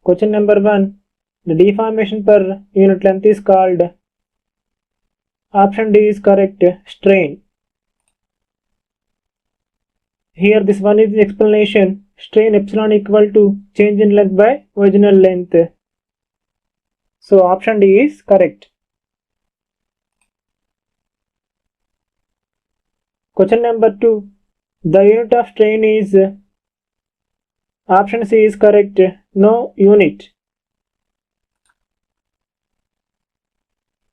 Question number 1. The deformation per unit length is called. Option D is correct. Strain. Here this one is the explanation. Strain epsilon equal to change in length by original length. So option D is correct. Question number 2. The unit of strain is. Option C is correct. No unit.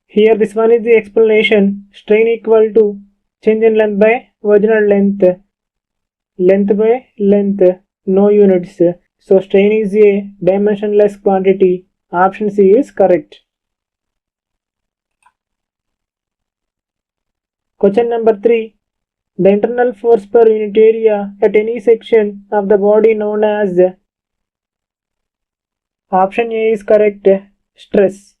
Here this one is the explanation. Strain equal to change in length by original length. Length by length. No units. So strain is a dimensionless quantity. Option C is correct. Question number 3. The internal force per unit area at any section of the body known as. Option A is correct. Stress.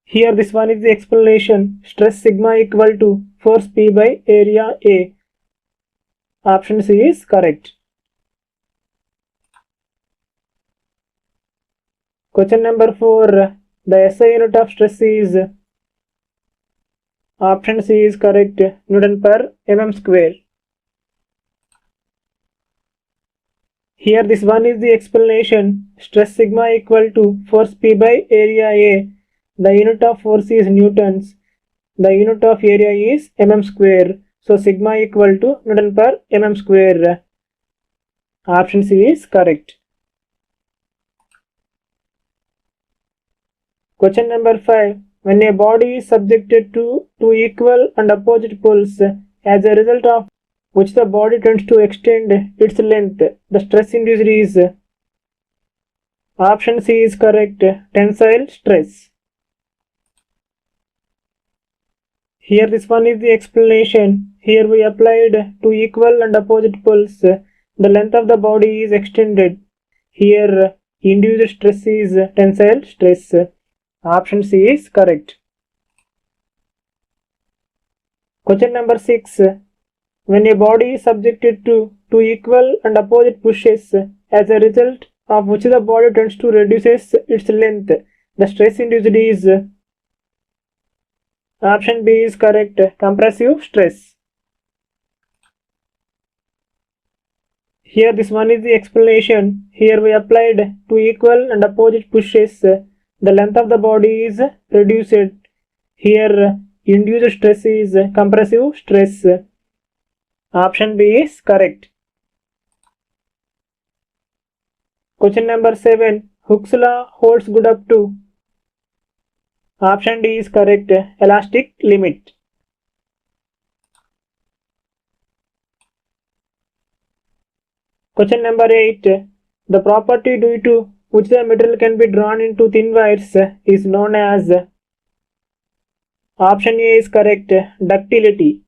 Here this one is the explanation. Stress sigma equal to force P by area A. Option C is correct. Question number 4. The SI unit of stress is. Option C is correct. Newton per mm square. Here this one is the explanation. Stress sigma equal to force P by area A. The unit of force is newtons. The unit of area is mm square. So sigma equal to Newton per mm square. Option C is correct. Question number 5. When a body is subjected to two equal and opposite pulls, as a result of which the body tends to extend its length, the stress induced is. Option C is correct. Tensile stress. Here this one is the explanation. Here we applied two equal and opposite pulls. The length of the body is extended. Here induced stress is tensile stress. Option C is correct. Question number 6. When a body is subjected to two equal and opposite pushes, as a result of which the body tends to reduce its length, the stress induced is. Option B is correct. Compressive stress. Here this one is the explanation. Here we applied two equal and opposite pushes. The length of the body is reduced. Here induced stress is compressive stress. Option B is correct. Question number 7. Hooke's law holds good up to. Option D is correct. Elastic limit. Question number 8. The property due to which the material can be drawn into thin wires is known as. Option A is correct. Ductility.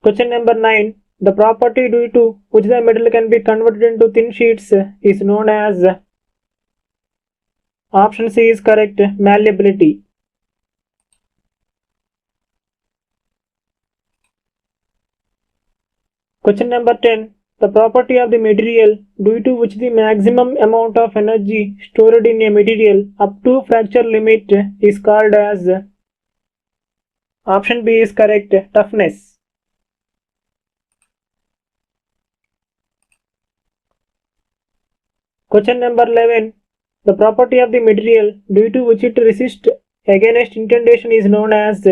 Question number 9. The property due to which the metal can be converted into thin sheets is known as. Option C is correct. Malleability. Question number 10. The property of the material due to which the maximum amount of energy stored in a material up to fracture limit is called as. Option B is correct. Toughness. Question number 11. The property of the material due to which it resists against indentation is known as.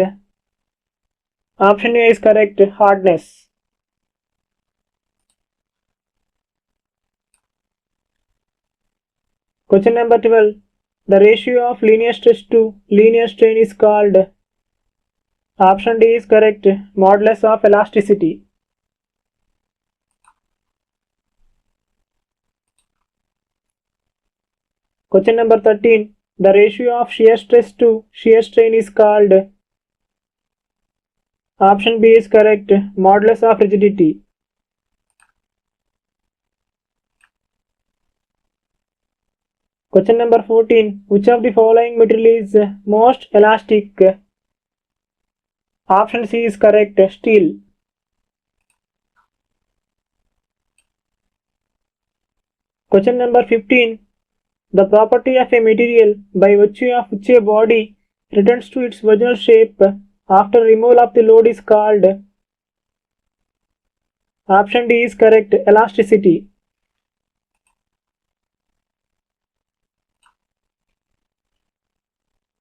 Option A is correct. Hardness. Question number 12. The ratio of linear stress to linear strain is called. Option D is correct. Modulus of elasticity. Question number 13. The ratio of shear stress to shear strain is called. Option B is correct. Modulus of rigidity. Question number 14. Which of the following material is most elastic? Option C is correct. Steel. Question number 15. The property of a material by virtue of which a body returns to its original shape after removal of the load is called. Option D is correct, elasticity.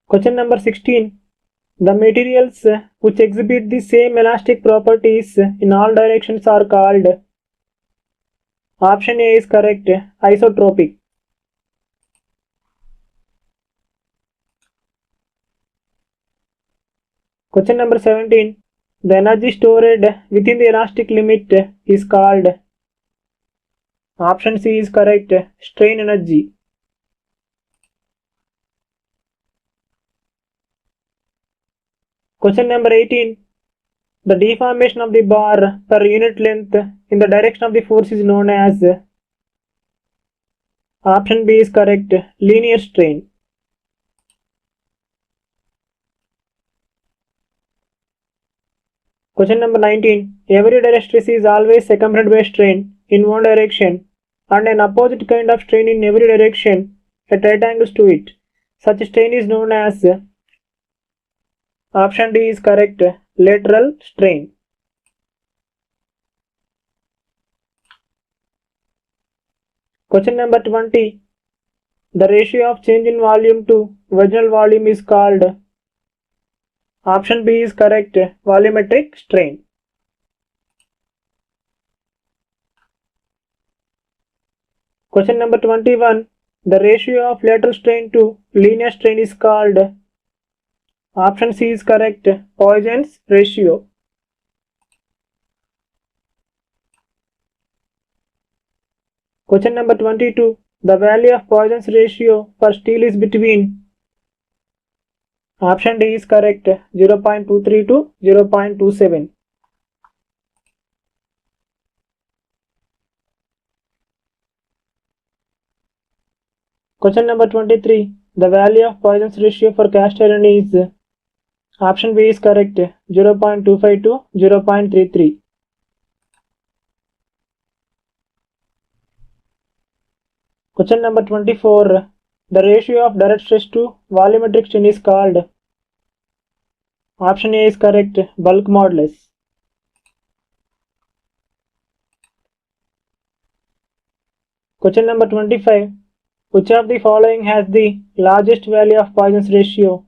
Question number 16. The materials which exhibit the same elastic properties in all directions are called. Option A is correct, isotropic. Question number 17. The energy stored within the elastic limit is called. Option C is correct, strain energy. Question number 18. The deformation of the bar per unit length in the direction of the force is known as. Option B is correct, linear strain. Question number 19. Every direct stress is always accompanied by strain in one direction and an opposite kind of strain in every direction at right angles to it. Such strain is known as. Option D is correct, lateral strain. Question number 20. The ratio of change in volume to original volume is called. Option B is correct, volumetric strain. Question number 21. The ratio of lateral strain to linear strain is called. Option C is correct, Poisson's ratio. Question number 22. The value of Poisson's ratio for steel is between. Option D is correct, 0.23 to 0.27. Question number 23. The value of Poisson's ratio for cast iron is. Option B is correct, 0.25 to 0.33. Question number 24. The ratio of direct stress to volumetric strain is called. Option A is correct, bulk modulus. Question number 25. Which of the following has the largest value of Poisson's ratio?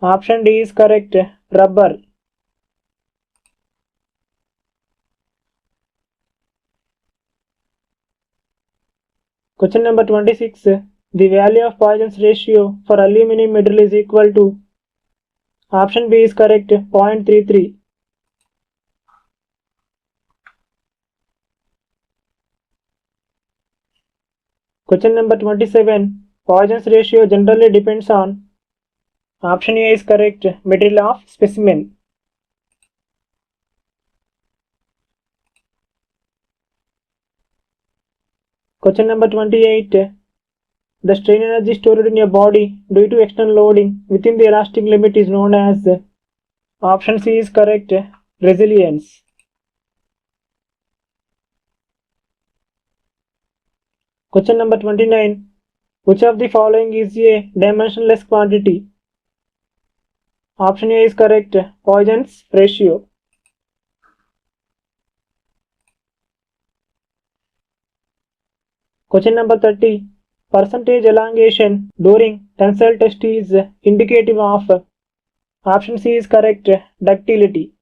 Option D is correct, rubber. Question number 26. The value of Poisson's ratio for aluminum metal is equal to. Option B is correct, 0.33. Question number 27. Poisson's ratio generally depends on. Option A is correct, material of specimen. Question number 28. The strain energy stored in a body due to external loading within the elastic limit is known as. Option C is correct, resilience. Question number 29. Which of the following is a dimensionless quantity? Option A is correct, Poisson's ratio. Question number 30. Percentage elongation during tensile test is indicative of. Option C is correct, ductility.